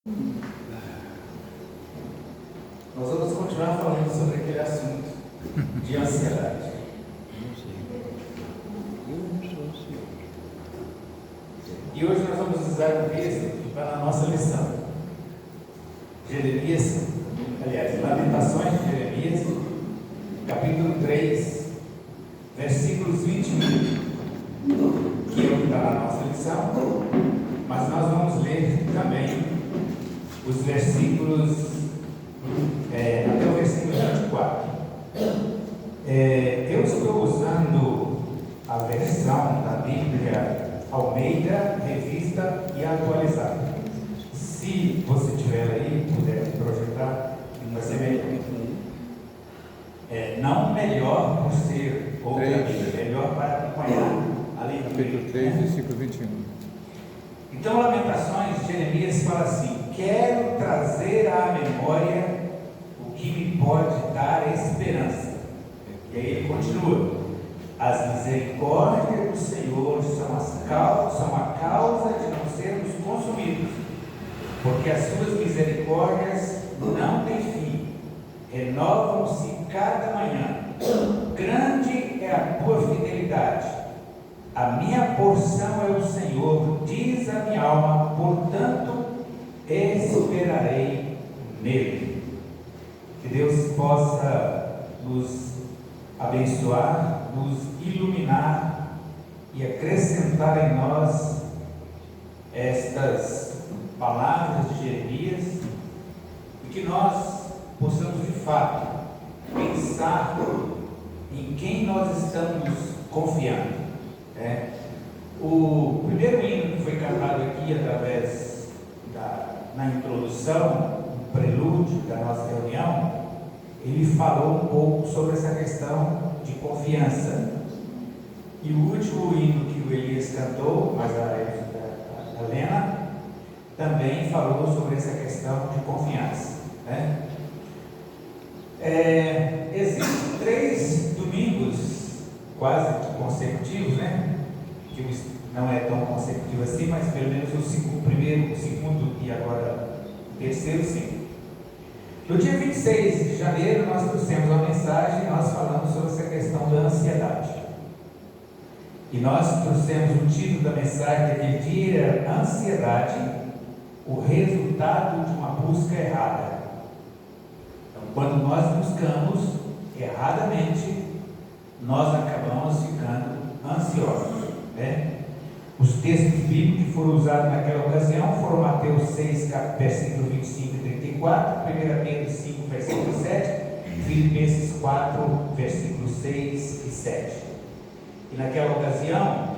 Nós vamos continuar falando sobre aquele assunto de ansiedade. E hoje nós vamos usar um texto para a nossa lição. Lamentações de Jeremias, capítulo 3, versículos 21, que é o que está na nossa lição, mas nós vamos ler também os versículos, até o versículo 24. Eu estou usando a versão da Bíblia Almeida, revista e atualizada. Se você tiver aí, puder projetar, vai ser melhor. Não melhor por ser outra Bíblia, melhor para acompanhar a leitura. Capítulo 3, versículo 21. Então, Lamentações de Jeremias fala assim: quero trazer à memória o que me pode dar esperança. E aí ele continua: as misericórdias do Senhor são a causa de não sermos consumidos, porque as suas misericórdias não têm fim, renovam-se cada manhã. Grande é a tua fidelidade. A minha porção é o Senhor, diz a minha alma, portanto esperarei nele. Que Deus possa nos abençoar, nos iluminar e acrescentar em nós estas palavras de Jeremias, e que nós possamos de fato pensar em quem nós estamos confiando. O primeiro hino que foi cantado aqui através na introdução, no prelúdio da nossa reunião, ele falou um pouco sobre essa questão de confiança. E o último hino que o Elias cantou, mas a Helena também falou sobre essa questão de confiança. Existem 3 domingos quase consecutivos, que não é tão consecutivo assim, mas pelo menos o primeiro, o segundo e agora o terceiro, sim. No dia 26 de janeiro nós trouxemos uma mensagem, nós falamos sobre essa questão da ansiedade. E nós trouxemos o título da mensagem daquele dia: ansiedade, o resultado de uma busca errada. Então, quando nós buscamos erradamente, nós acabamos ficando ansiosos. Os textos bíblicos que foram usados naquela ocasião foram Mateus 6, versículo 25 e 34, 1 Pedro 5, versículo 7, Filipenses 4, versículos 6 e 7. E naquela ocasião,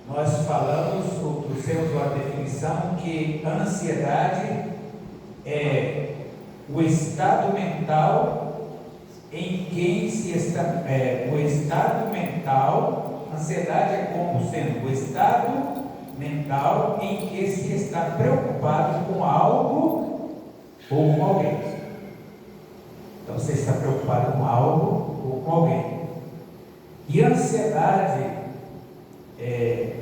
nós falamos, ou trouxemos uma definição, que a ansiedade é o estado mental em quem se está. O estado mental, ansiedade é como sendo o estado mental em que se está preocupado com algo ou com alguém. Então você está preocupado com algo ou com alguém. E a ansiedade é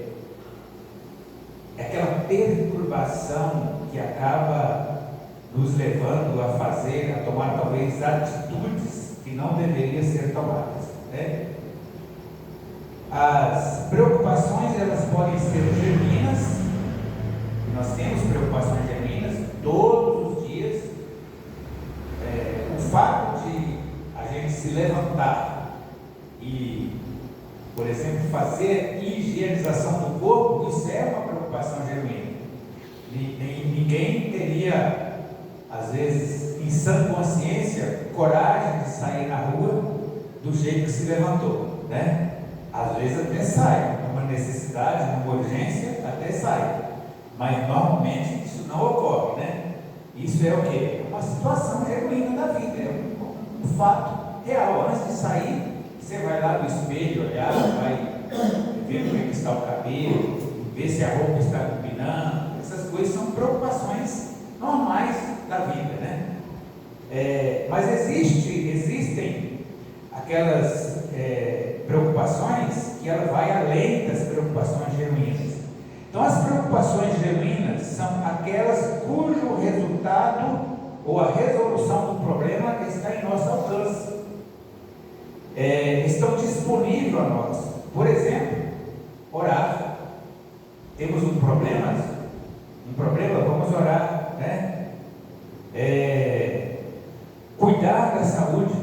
aquela perturbação que acaba nos levando a fazer, a tomar talvez atitudes que não deveriam ser tomadas. As preocupações, elas podem ser genuínas. Nós temos preocupações genuínas todos os dias. O fato de a gente se levantar e, por exemplo, fazer higienização do corpo, isso é uma preocupação genuína. Ninguém teria, às vezes, em sã consciência, coragem de sair na rua do jeito que se levantou, Às vezes até sai, numa necessidade, numa urgência, até sai, mas normalmente isso não ocorre, Isso é o quê? Uma situação genuína da vida, é um fato real. Antes de sair, você vai lá no espelho olhar, vai ver como é que está o cabelo, ver se a roupa está combinando. Essas coisas são preocupações normais da vida, mas existem aquelas preocupações que ela vai além das preocupações genuínas. Então, as preocupações genuínas são aquelas cujo resultado ou a resolução do problema está em nosso alcance. Estão disponíveis a nós. Por exemplo, orar. Temos um problema, vamos orar, né? Cuidar da saúde.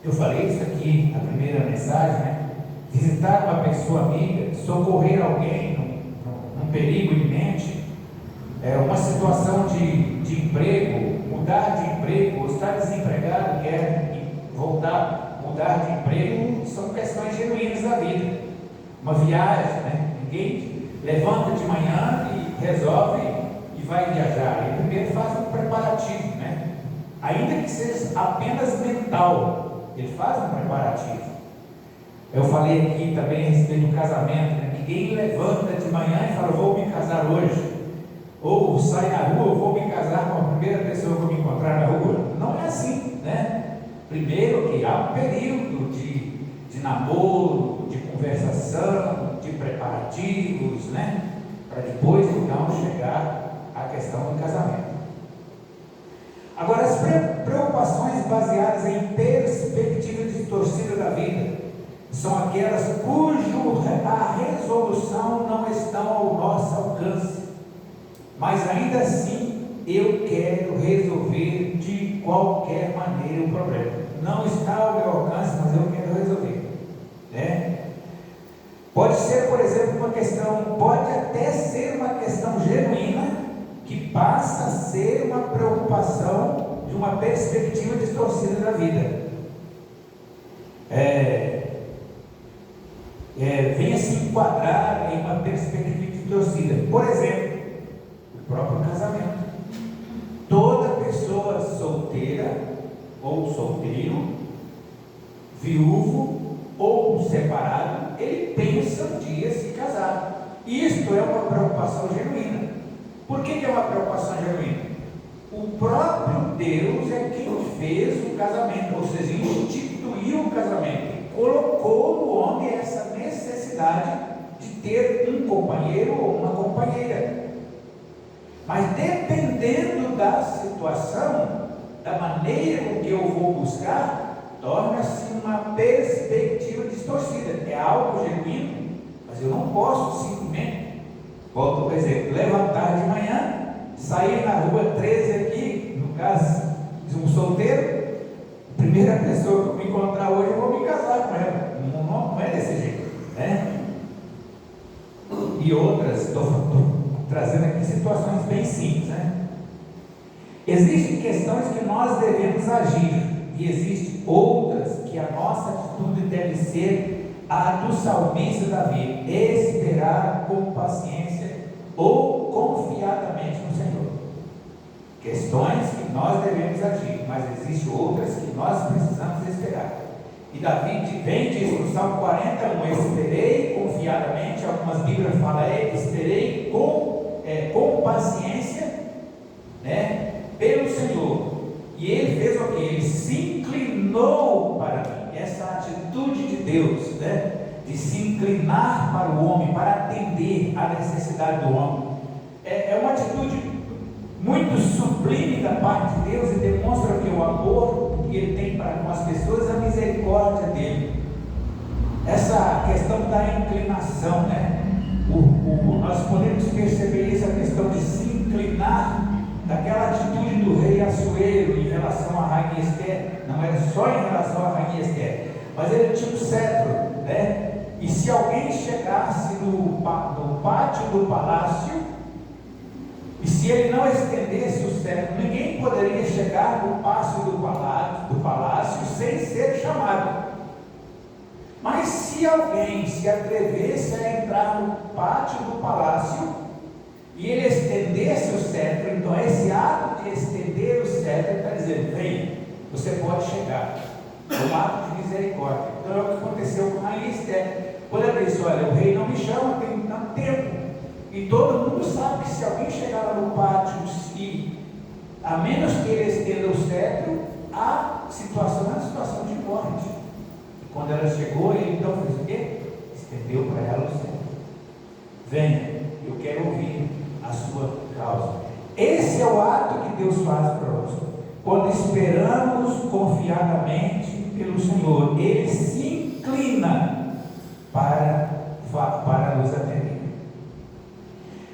Eu falei isso aqui na primeira mensagem, né? Visitar uma pessoa amiga, socorrer alguém num perigo iminente, uma situação de emprego, mudar de emprego, estar desempregado, quer mudar de emprego, são questões genuínas da vida. Uma viagem, né? Ninguém levanta de manhã e resolve e vai viajar. Ele primeiro faz um preparativo, né? Ainda que seja apenas mental, ele faz um preparativo. Eu falei aqui também a respeito do casamento, né? Ninguém levanta de manhã e fala, vou me casar hoje, ou sai na rua, vou me casar com a primeira pessoa que eu me encontrar na rua. Não é assim, né? Primeiro que há um período de namoro, de conversação, de preparativos, né? Para depois então chegar à questão do casamento. Agora, as preocupações baseadas em perspectiva distorcida da vida são aquelas a resolução não está ao nosso alcance, mas ainda assim eu quero resolver de qualquer maneira o problema. Não está ao meu alcance, mas eu quero resolver, né? Pode ser, por exemplo, pode até ser uma questão genuína que passa a ser uma preocupação de uma perspectiva distorcida da vida. Venha se enquadrar em uma perspectiva distorcida. Por exemplo, o próprio casamento. Toda pessoa solteira ou solteiro, viúvo ou separado, ele pensa um dia se casar. Isto é uma preocupação genuína. Por que é uma preocupação genuína? O próprio Deus é quem fez o casamento, ou seja, instituiu o casamento, colocou no homem essa necessidade de ter um companheiro ou uma companheira. Mas dependendo da situação, da maneira com que eu vou buscar, torna-se uma perspectiva distorcida. É algo genuíno, mas eu não posso simplesmente, volto ao exemplo, levantar de manhã, sair na rua 13 aqui, no caso de um solteiro, a primeira pessoa que eu me encontrar hoje, eu vou me casar com ela. Não é desse jeito, né? E outras, estou trazendo aqui situações bem simples, né? Existem questões que nós devemos agir, e existem outras que a nossa atitude deve ser a do salmista Davi: esperar com paciência ou confiadamente no Senhor. Questões que nós devemos agir, mas existem outras que nós precisamos esperar. E Davi vem diz no Salmo 41: esperei confiadamente. Algumas Bíblias falam esperei com paciência, né, pelo Senhor. E ele fez o que? Ele se inclinou para mim. Essa atitude de Deus, né, de se inclinar para o homem, para atender à necessidade do homem, é uma atitude muito sublime da parte de Deus, e demonstra que o amor que Ele tem para com as pessoas, a misericórdia dele. Essa questão da inclinação, né? Nós podemos perceber isso, a questão de se inclinar, daquela atitude do rei Assuero em relação à rainha Esther. Não era só em relação à rainha Esther, mas ele tinha um cetro, né? E se alguém chegasse no pátio do palácio, e se ele não estendesse o cetro, ninguém poderia chegar no pátio do palácio sem ser chamado. Mas se alguém se atrevesse a entrar no pátio do palácio e ele estendesse o cetro, então esse ato de estender o cetro está dizendo: vem, você pode chegar. É um ato de misericórdia. Então é o que aconteceu com a rainha Esther. Quando ela disse: olha, o rei não me chama, tem tanto tempo. E todo mundo sabe que se alguém chegar lá no pátio, e a menos que ele estenda o cetro, a situação é uma situação de morte. Quando ela chegou, ele então fez o quê? Estendeu para ela o cetro. Venha, eu quero ouvir a sua causa. Esse é o ato que Deus faz para nós. Quando esperamos confiadamente pelo Senhor, Ele se inclina para nos atender.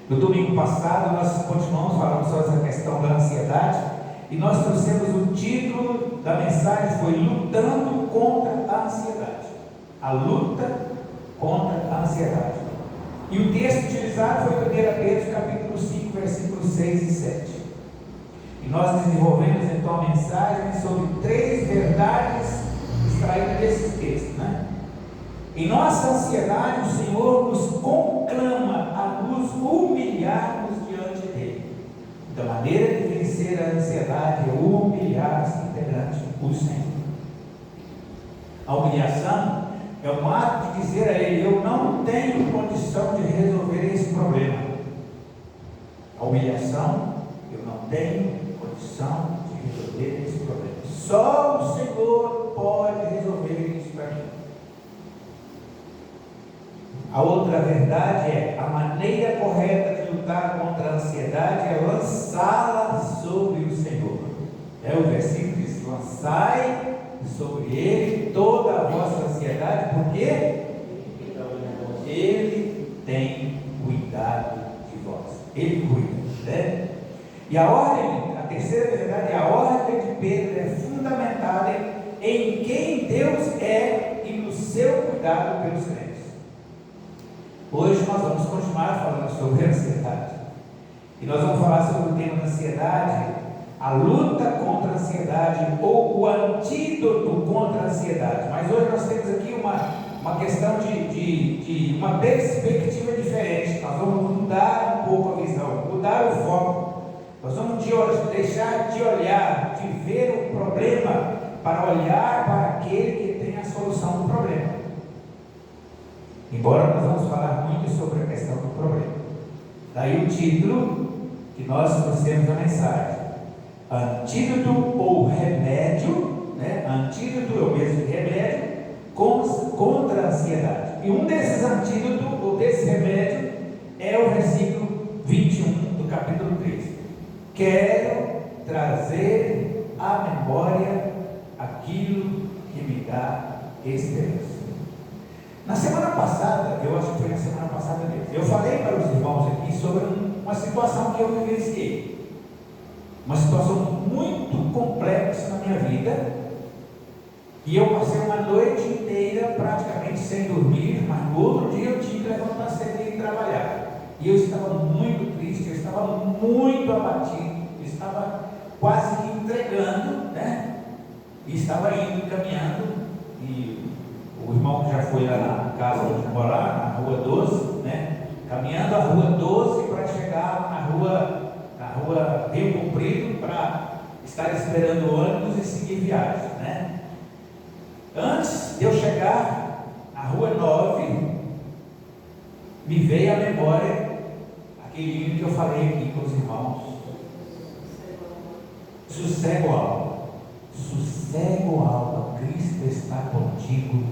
No domingo passado, nós continuamos falando sobre essa questão da ansiedade, e nós trouxemos o título da mensagem, foi Lutando contra a Ansiedade. A luta contra a ansiedade. E o texto utilizado foi 1 Pedro capítulo 5, versículos 6 e 7. E nós desenvolvemos então a mensagem sobre 3 verdades extraídas desse texto, né? Em nossa ansiedade, o Senhor nos conclama a nos humilharmos diante dele. Da maneira de vencer a ansiedade é humilhar-se perante o Senhor. A humilhação é um ato de dizer a Ele: eu não tenho condição de resolver esse problema. A humilhação: eu não tenho condição de resolver esse problema. Só o Senhor pode resolver isso para mim. A outra verdade é: a maneira correta de lutar contra a ansiedade é lançá-la sobre o Senhor. O versículo diz: lançai sobre Ele toda a vossa ansiedade, porque Ele tem cuidado de vós. Ele cuida, né? E a terceira verdade é: a ordem de Pedro é fundamentada em quem Deus é e no seu cuidado pelos crentes. Hoje nós vamos continuar falando sobre a ansiedade, e nós vamos falar sobre o tema da ansiedade, a luta contra a ansiedade, ou o antídoto contra a ansiedade. Mas hoje nós temos aqui uma questão de uma perspectiva diferente. Nós vamos mudar um pouco a visão, mudar o foco. Nós vamos deixar de olhar, de ver o problema, para olhar para aquele que tem a solução do problema. Embora nós vamos falar muito sobre a questão do problema. Daí o título que nós trouxemos a mensagem: antídoto ou remédio, né? Antídoto é o mesmo remédio contra a ansiedade. E um desses antídotos ou desse remédio é o versículo 21 do capítulo 13. Quero trazer à memória aquilo que me dá esperança. Na semana passada, eu acho que foi na semana passada mesmo, eu falei para os irmãos aqui sobre uma situação que eu vivenciei. Uma situação muito complexa na minha vida, e eu passei uma noite inteira praticamente sem dormir, mas no outro dia eu tinha que levantar cedo e ir trabalhar. E eu estava muito triste, eu estava muito abatido, eu estava quase que entregando, né? E estava indo, caminhando, e o irmão que já foi lá na casa onde morar, na rua 12, né? Caminhando a rua 12 para chegar na rua Rio Comprido, para estar esperando o ônibus e seguir viagem, né? Antes de eu chegar à rua 9, me veio à memória aquele livro que eu falei aqui com os irmãos: sossego alma, sossego alma, Cristo está contigo,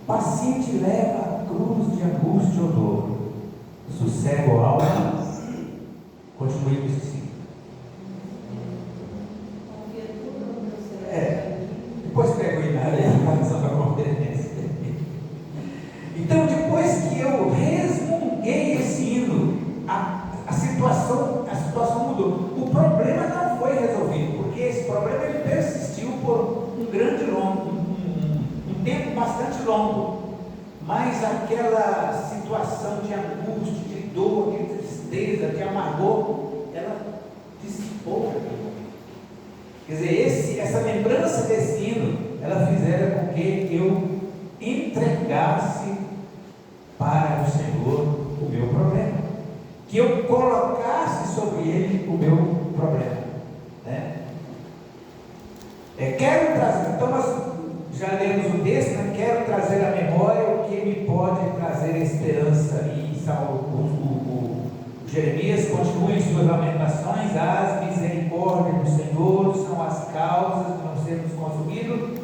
paciente leva a cruz de angústia ou dor, sossego alma. Continue com isso. Depois pego aí na realização da conferência. Então, depois que eu resmunguei esse hino, a situação mudou. O problema não foi resolvido, porque esse problema ele persistiu por um tempo bastante longo. Mas aquela situação de angústia, de dor, de tristeza, de amargor, ela dissipou. Quer dizer, essa lembrança desse hino, ela fizera com que eu entregasse para o Senhor o meu problema, que eu colocasse sobre Ele o meu problema, né? Quero trazer, então nós já lemos o texto, né? Quero trazer à memória o que me pode trazer esperança. E Jeremias continua em suas lamentações: as misericórdias do Senhor são as causas de não sermos consumidos,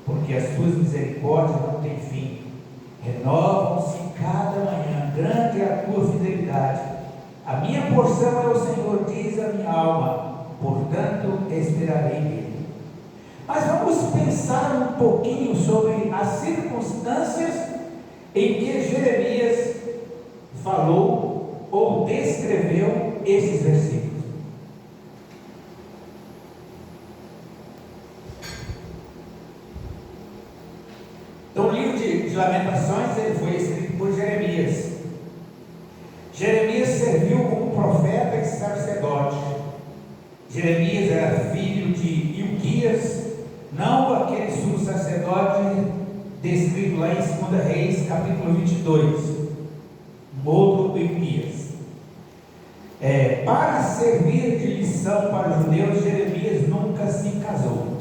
porque as suas misericórdias não têm fim, renovam-se cada manhã, grande é a tua fidelidade. A minha porção é o Senhor, diz a minha alma, portanto esperarei nele. Mas vamos pensar um pouquinho sobre as circunstâncias em que Jeremias falou ou descreveu esses versículos. Então, o livro de Lamentações ele foi escrito por Jeremias. Jeremias serviu como profeta e sacerdote. Jeremias era filho de Ilquias, não aquele sumo sacerdote descrito lá em 2 Reis, capítulo 22, outro Ilquias. Para servir de lição para os judeus, Jeremias nunca se casou.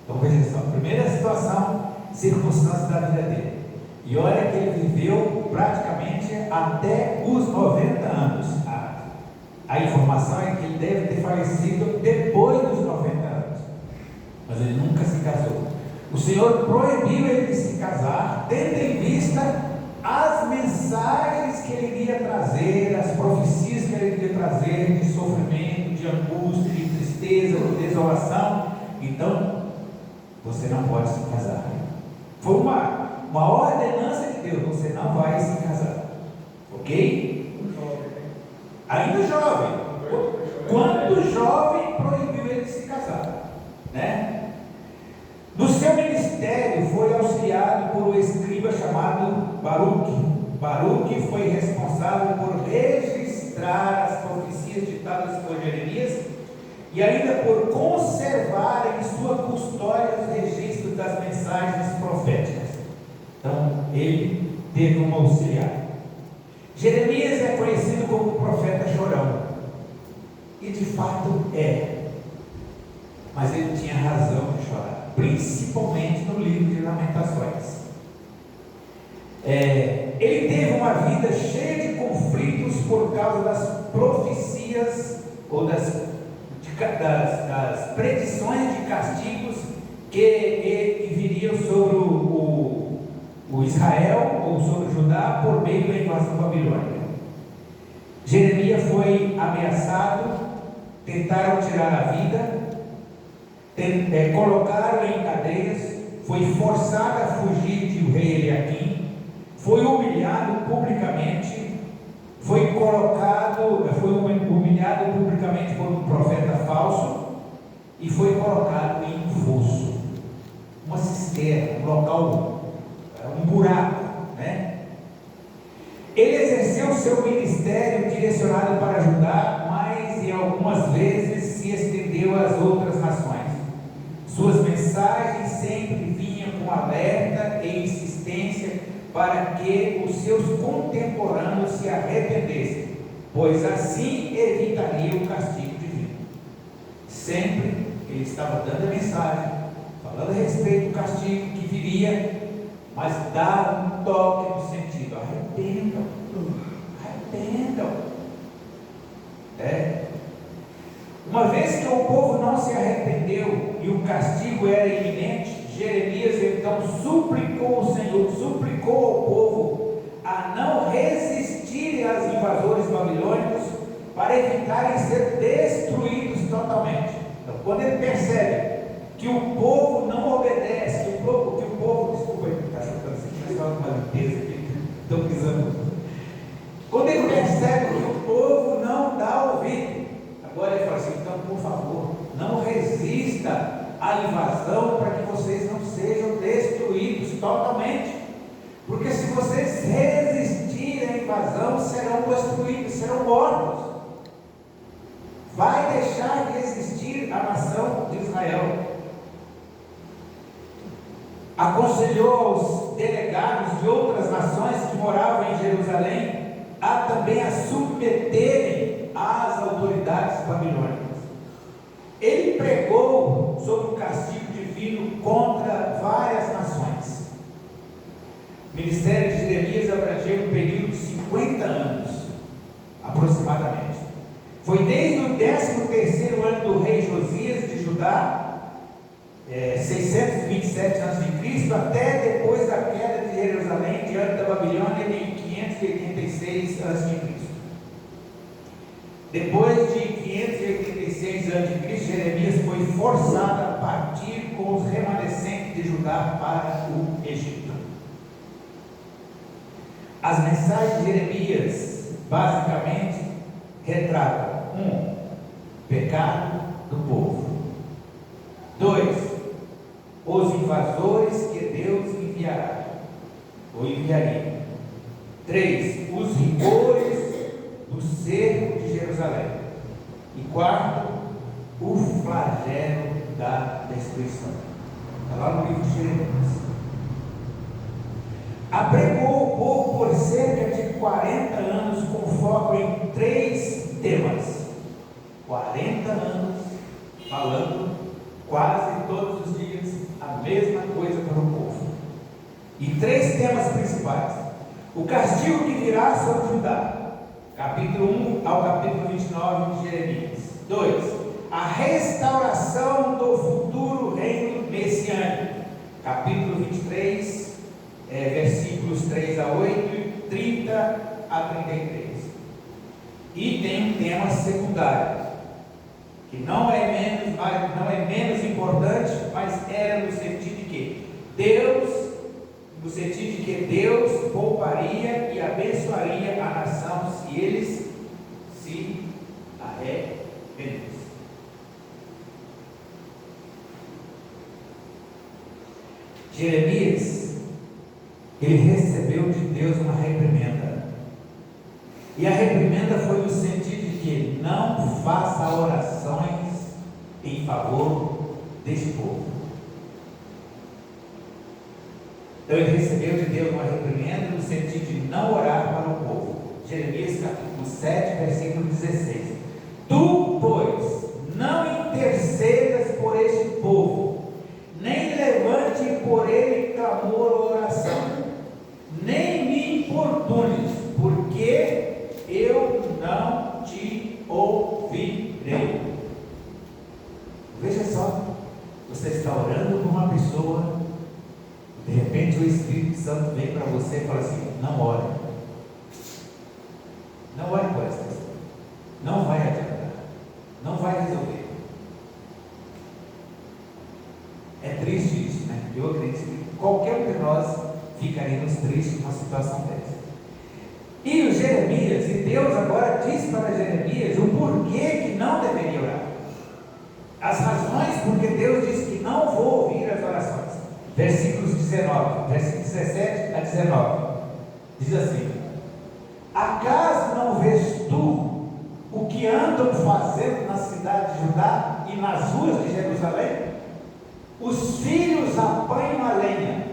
Então veja só, primeira situação, circunstância da vida dele. E olha que ele viveu praticamente até os 90 anos. A informação é que ele deve ter falecido depois dos 90 anos. Mas ele nunca se casou. O Senhor proibiu ele de se casar, tendo em vista as mensagens que ele iria trazer, as profecias que ele iria trazer de sofrimento, de angústia, de tristeza, de desolação. Então, você não pode se casar. Foi uma ordenança de Deus, você não vai se casar. Ok? Ainda jovem. Quando jovem, proibiu ele de se casar, né? No seu ministério foi auxiliado por um escriba chamado Baruque. Baruque foi responsável por registrar as profecias ditadas por Jeremias e ainda por conservar em sua custódia os registros das mensagens proféticas. Então, ele teve um auxiliar. Jeremias é conhecido como profeta chorão, e de fato é, mas ele tinha razão de chorar, principalmente no livro de Lamentações. Ele teve uma vida cheia de conflitos por causa das profecias ou das predições de castigos que viriam sobre o Israel ou sobre o Judá por meio da invasão babilônica. Jeremias foi ameaçado, tentaram tirar a vida, colocaram em cadeias, foi forçado a fugir de rei Eliaquim, foi humilhado publicamente, foi humilhado publicamente por um profeta falso e foi colocado em um fosso, uma cisterna, um local, um buraco, né? Ele exerceu seu ministério direcionado para Judá, mas em algumas vezes se estendeu às outras nações. Suas mensagens sempre vinham com alerta e insistência para que os seus contemporâneos se arrependessem, pois assim evitaria o castigo divino. Sempre ele estava dando a mensagem, falando a respeito do castigo que viria, mas dá um toque no sentido: arrependam. Uma vez que o povo não se arrependeu e o castigo era iminente, Jeremias então suplicou ao Senhor, suplicou ao povo a não resistirem aos invasores babilônicos para evitarem ser destruídos totalmente. Então, quando ele percebe que o povo não obedece, desculpa aí, está chutando assim, mas só uma limpeza aqui, estou pisando. Quando ele percebe que o povo não dá ouvido, agora ele fala assim: então, por favor, não resista à invasão para que vocês não sejam destruídos totalmente, porque se vocês resistirem à invasão, serão destruídos, serão mortos. Vai deixar de existir a nação de Israel. Aconselhou aos delegados de outras nações que moravam em Jerusalém a também a submeterem às autoridades babilônicas. Ele pregou sobre o castigo divino contra várias nações. O ministério de Jeremias abrangeu um período de 50 anos, aproximadamente. Foi desde o 13º ano do rei Josias de Judá, 627 a.C., até depois da queda de Jerusalém diante da Babilônia em 586 a.C. Depois de 586 a.C., Jeremias foi forçado a partir com os remanescentes de Judá para o Egito. As mensagens de Jeremias basicamente retratam: 1. Pecado do povo. 2. Os invasores que Deus enviará ou enviaria. 3. Os rigores do cerco de Jerusalém. E 4. O flagelo da destruição. Está lá no livro de Jeremias. Apregou o povo por cerca de 40 anos com foco em 3 temas. 40 anos falando quase todos os dias a mesma coisa para o povo. E 3 temas principais: o castigo que virá sobre Judá, capítulo 1 ao capítulo 29 de Jeremias. 2. A restauração do futuro reino messiânico, capítulo 23, versículos 3 a 8 e 30 a 33. E tem um tema secundário, que não é menos importante, mas era no sentido de que Deus pouparia e abençoaria a nação se eles se arrependessem. Jeremias, ele recebeu de Deus uma reprimenda, e a reprimenda foi no sentido de que não faça orações em favor deste povo. Então ele recebeu de Deus uma reprimenda no sentido de não orar para o povo. Jeremias capítulo 7, versículo 16. Tu, pois, não intercedas por este povo, nem levante por ele clamor ou oração, nem me importunes, porque eu não te ouvirei. Veja só, você está orando por uma pessoa, de repente o Espírito Santo vem para você e fala assim: não ore. Não ore por essa pessoa. Não vai adiantar. Não vai resolver. É triste isso, né? Eu acredito que qualquer um de nós ficaríamos tristes numa situação dessa. E o Jeremias, e Deus agora diz para Jeremias o porquê que não deveria orar. As razões porque Deus diz que não vou ouvir as orações. Versículos 17 a 19. Diz assim: acaso não vês tu o que andam fazendo na cidade de Judá e nas ruas de Jerusalém? Os filhos apanham a lenha,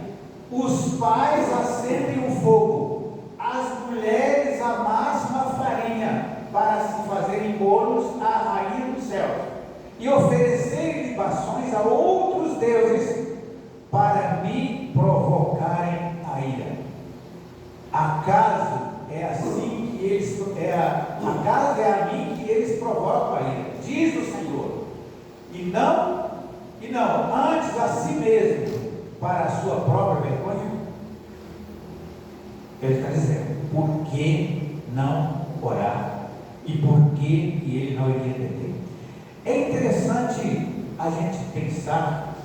os pais acendem o fogo, as mulheres amassam a farinha para se fazerem bolos à rainha do céu e oferecerem libações a outros deuses para me provocarem a ira. Acaso é assim que eles acaso é a mim que eles provocam a ira, diz o Senhor, e não antes a si mesmo, para a sua própria vergonha? Ele está dizendo: por que não orar? E por que ele não iria entender? É interessante a gente pensar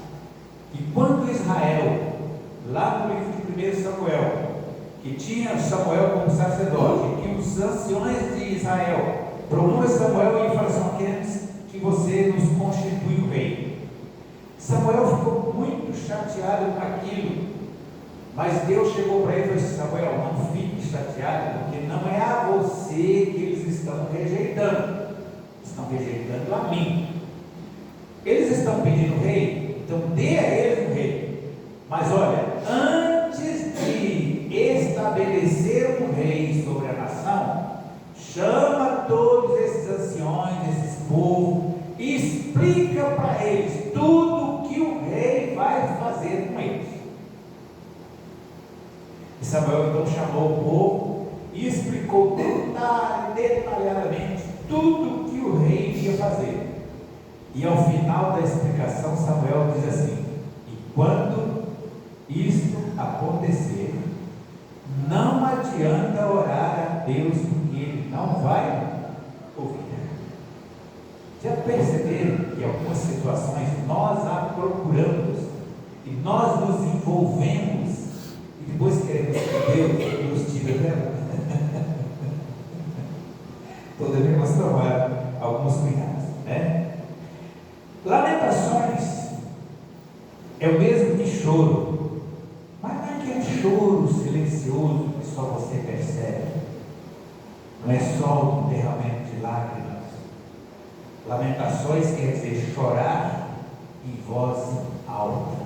que quando Israel, lá no livro de 1 Samuel, que tinha Samuel como sacerdote, que os anciões de Israel procura Samuel e fala assim: queremos que você nos constitui o rei. Samuel ficou muito chateado com aquilo, mas Deus chegou para ele e falou assim: Samuel, não fique chateado, porque não é a você que eles estão rejeitando, estão rejeitando a mim. Eles estão pedindo rei, então dê a eles um rei. Mas olha, antes de estabelecer um rei sobre a nação, chama todos esses anciões, esses povos, e explica para eles tudo o que o rei vai fazer com eles. E Samuel então chamou o povo e explicou detalhadamente tudo o que o rei ia fazer. E ao final da explicação, Samuel diz assim: e quando isto acontecer, não adianta orar a Deus, porque Ele não vai ouvir. algumas situações, nós a procuramos e nós nos envolvemos e depois queremos que Deus nos tire dela. Então devemos tomar alguns cuidados, né? Lamentações é o mesmo que choro, mas não é aquele choro silencioso que só você percebe, não é só um derramamento de lágrimas. Lamentações quer dizer chorar em voz alta.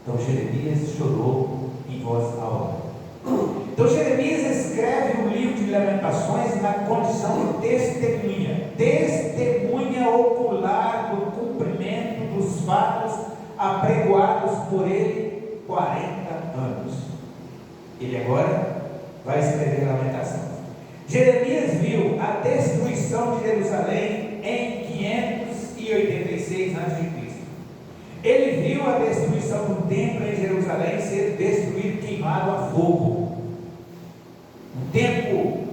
Então Jeremias chorou em voz alta. Então Jeremias escreve o livro de Lamentações na condição de testemunha ocular do cumprimento dos fatos apregoados por ele 40 anos. Ele agora vai escrever Lamentações. Jeremias viu a destruição de Jerusalém em 586 a.C. Ele viu a destruição do templo em Jerusalém ser destruído, queimado a fogo. Um templo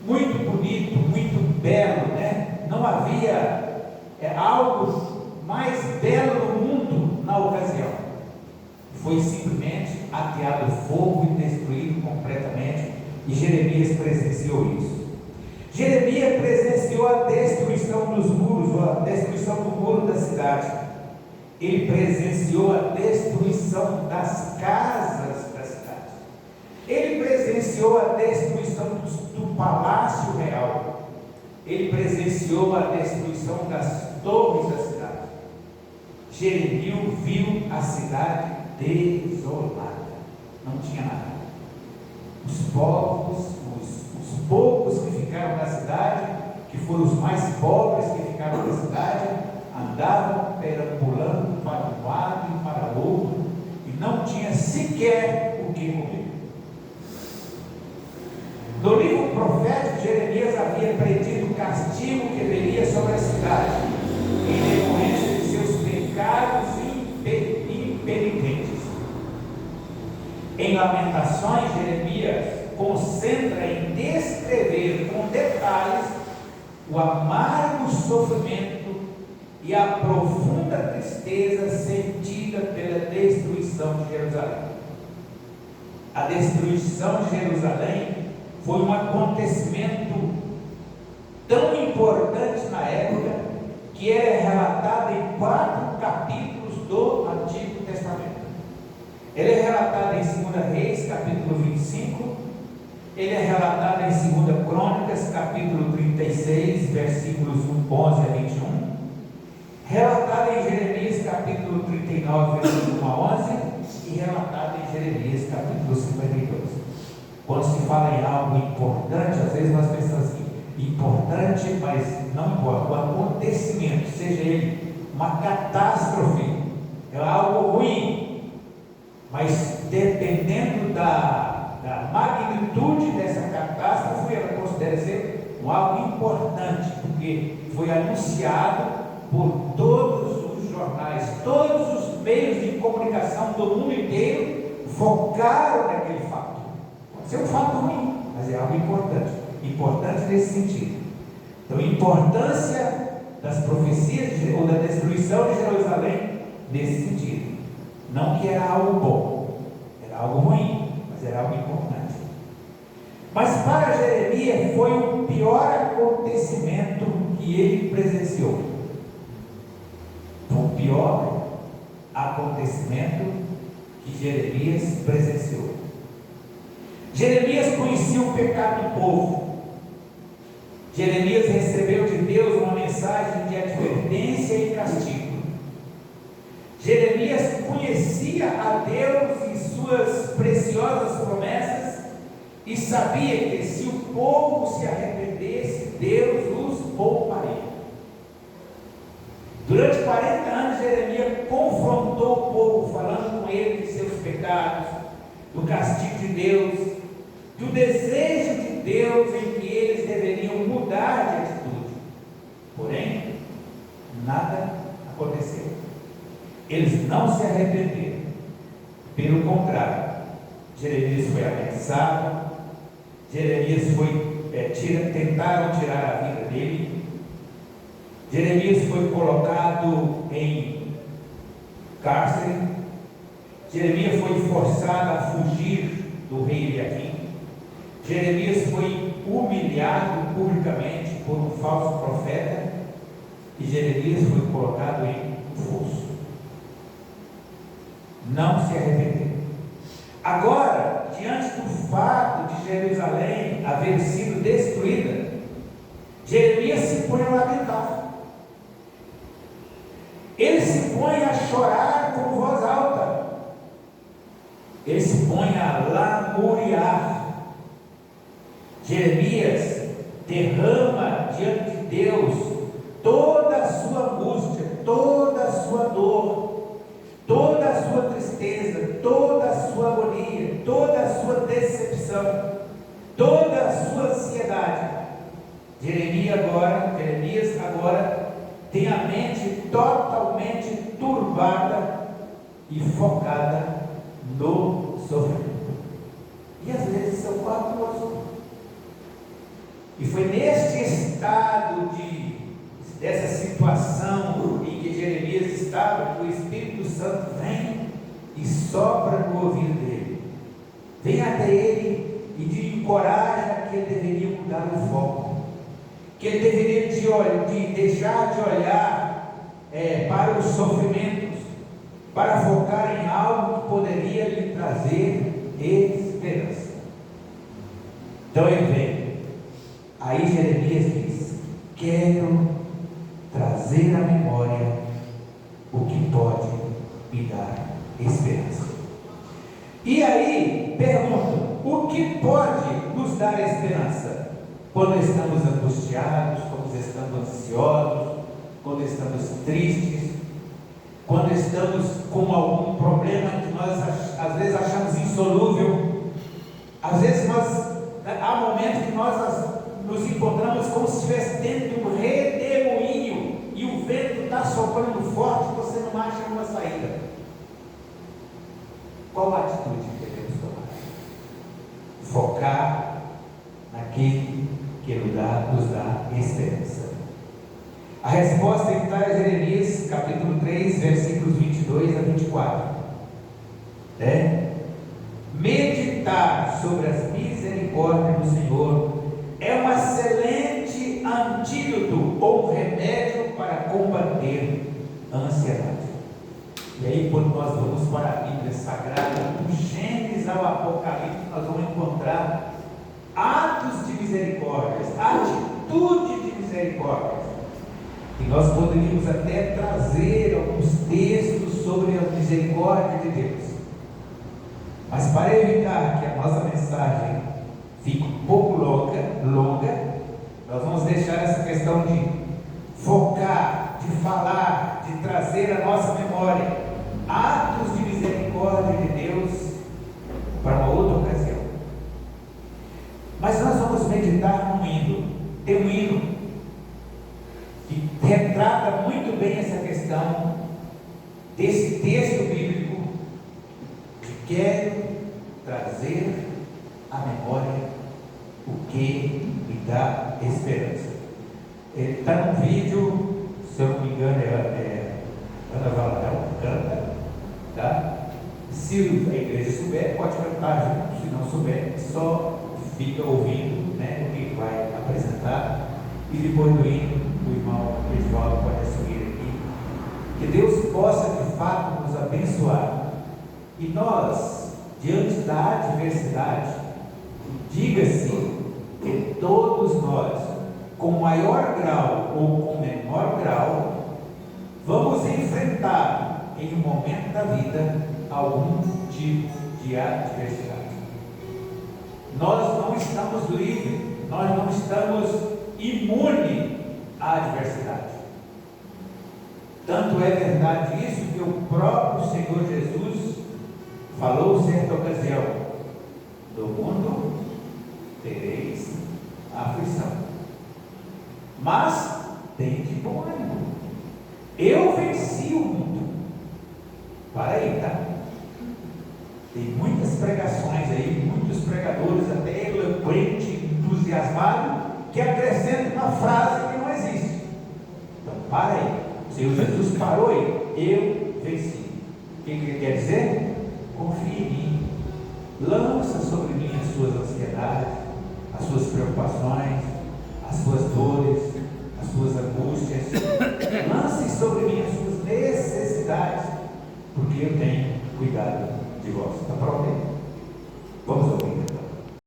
muito bonito, muito belo, né? Não havia algo mais belo no mundo na ocasião. Foi simplesmente ateado fogo e destruído completamente. E Jeremias presenciou isso. Jeremias presenciou a destruição dos muros, a destruição do muro da cidade. Ele presenciou a destruição das casas da cidade. Ele presenciou a destruição do palácio real. Ele presenciou a destruição das torres da cidade. Jeremias viu a cidade desolada. Não tinha nada. Os poucos que ficaram na cidade, que foram os mais pobres que ficaram na cidade, andavam perambulando para um lado e para o outro, e não tinha sequer o que comer. No livro profético, Jeremias havia predito o castigo que viria sobre a cidade, em decorrência de seus pecados impenitentes. Em Lamentações, Jeremias concentra em descrever com detalhes o amargo sofrimento e a profunda tristeza sentida pela destruição de Jerusalém. A destruição de Jerusalém foi um acontecimento tão importante na época que é relatado em 4 capítulos do Antigo Testamento. Ele é relatado em 2 Reis, capítulo 25, ele é relatado em 2 Crônicas, capítulo 36, versículos 11 a 21, relatado em Jeremias, capítulo 39, versículo 1 a 11, e relatado em Jeremias, capítulo 52. Quando se fala em algo importante, às vezes nós pensamos assim, importante, mas não importa, o acontecimento, seja ele uma catástrofe, é algo ruim, mas dependendo da magnitude dessa catástrofe, ela considera ser algo importante, porque foi anunciado por todos os jornais, todos os meios de comunicação do mundo inteiro focaram naquele fato. Pode ser um fato ruim, mas é algo importante nesse sentido. Então, a importância das profecias ou da destruição de Jerusalém nesse sentido, não que era algo bom, era algo ruim, mas era algo importante. Mas para Jeremias foi o pior acontecimento que ele presenciou. O pior acontecimento que Jeremias presenciou. Jeremias conhecia o pecado do povo. Jeremias recebeu de Deus uma mensagem de advertência e castigo. Jeremias conhecia a Deus e suas preciosas promessas e sabia que se o povo se arrependesse, Deus os pouparia. Durante 40 anos, Jeremias confrontou o povo, falando com ele de seus pecados, do castigo de Deus, do desejo de Deus em que eles deveriam mudar de atitude. Porém, nada aconteceu. Eles não se arrependeram. Pelo contrário, Jeremias foi ameaçado, Jeremias tentaram tirar a vida dele, Jeremias foi colocado em cárcere. Jeremias foi forçado a fugir do rei Eliaquim. Jeremias foi humilhado publicamente por um falso profeta. E Jeremias foi colocado em fosso. Não se arrependeu. Agora, diante do fato de Jerusalém haver sido destruída, Jeremias se põe a lamentar. Ele se põe a chorar com voz alta. Ele se põe a lamuriar. Jeremias derrama diante de Deus toda a sua angústia, toda a sua dor, toda a sua tristeza, toda a sua agonia, toda a sua decepção, toda a sua ansiedade. Jeremias agora tem a mente totalmente turbada e focada no sofrimento. E às vezes isso é o quadro nosso. E foi neste estado dessa situação em que Jeremias estava, que o Espírito Santo vem e sopra no ouvido dele, vem até ele e lhe encoraja que ele deveria mudar o foco, que ele deveria deixar de olhar para os sofrimentos, para focar em algo que poderia lhe trazer esperança. Então ele vem. Aí Jeremias diz: quero trazer à memória o que pode me dar esperança. E aí pergunta: o que pode nos dar esperança? Quando estamos angustiados, quando estamos ansiosos, quando estamos tristes, quando estamos com algum problema que nós às vezes achamos insolúvel, às vezes há momentos que nós nos encontramos como se estivesse dentro de um redemoinho e o vento está soprando forte e você não acha uma saída. Qual a atitude que devemos tomar? Focar naquele que nos dá esperança. A resposta está em Jeremias capítulo 3, versículos 22 a 24. Meditar sobre as misericórdias do Senhor é um excelente antídoto ou um remédio para combater a ansiedade. E aí, quando nós vamos para a Bíblia Sagrada, do Gênesis ao Apocalipse, nós vamos encontrar atos de misericórdia, atitude de misericórdia. E nós poderíamos até trazer alguns textos sobre a misericórdia de Deus. Mas para evitar que a nossa mensagem fique um pouco longa, nós vamos deixar essa questão de focar, de falar, de trazer à nossa memória atos de misericórdia de Deus para uma outra ocasião. Mas nós vamos meditar num hino. Tem um hino que retrata muito bem essa questão desse texto bíblico que quero trazer à memória o que me dá esperança. Ele está num vídeo, se eu não me engano, Ana Valadão canta, tá? Se a igreja souber, pode cantar junto. Se não souber, só fica ouvindo, né, o que vai apresentar. E depois do hino, o irmão Edivaldo pode assumir aqui. Que Deus possa de fato nos abençoar. E nós, diante da adversidade, diga-se que todos nós, com maior grau ou com menor grau, vamos enfrentar em um momento da vida algum tipo de adversidade. Nós não estamos livres, nós não estamos imunes à adversidade. Tanto é verdade isso que o próprio Senhor Jesus falou certa ocasião: do mundo tereis aflição, mas tende bom ânimo, eu venci o mundo. Para aí, tá? Tem muitas pregações aí, muitos pregadores até eloquentes, entusiasmados, que acrescentam uma frase que não existe. Então Ai, o Senhor Jesus parou e eu venci. O que ele quer dizer? Confie em mim. Lança sobre mim as suas ansiedades, as suas preocupações, as suas dores, as suas angústias. Lance sobre mim as suas necessidades, porque eu tenho cuidado de vós. Está pronto aí? Vamos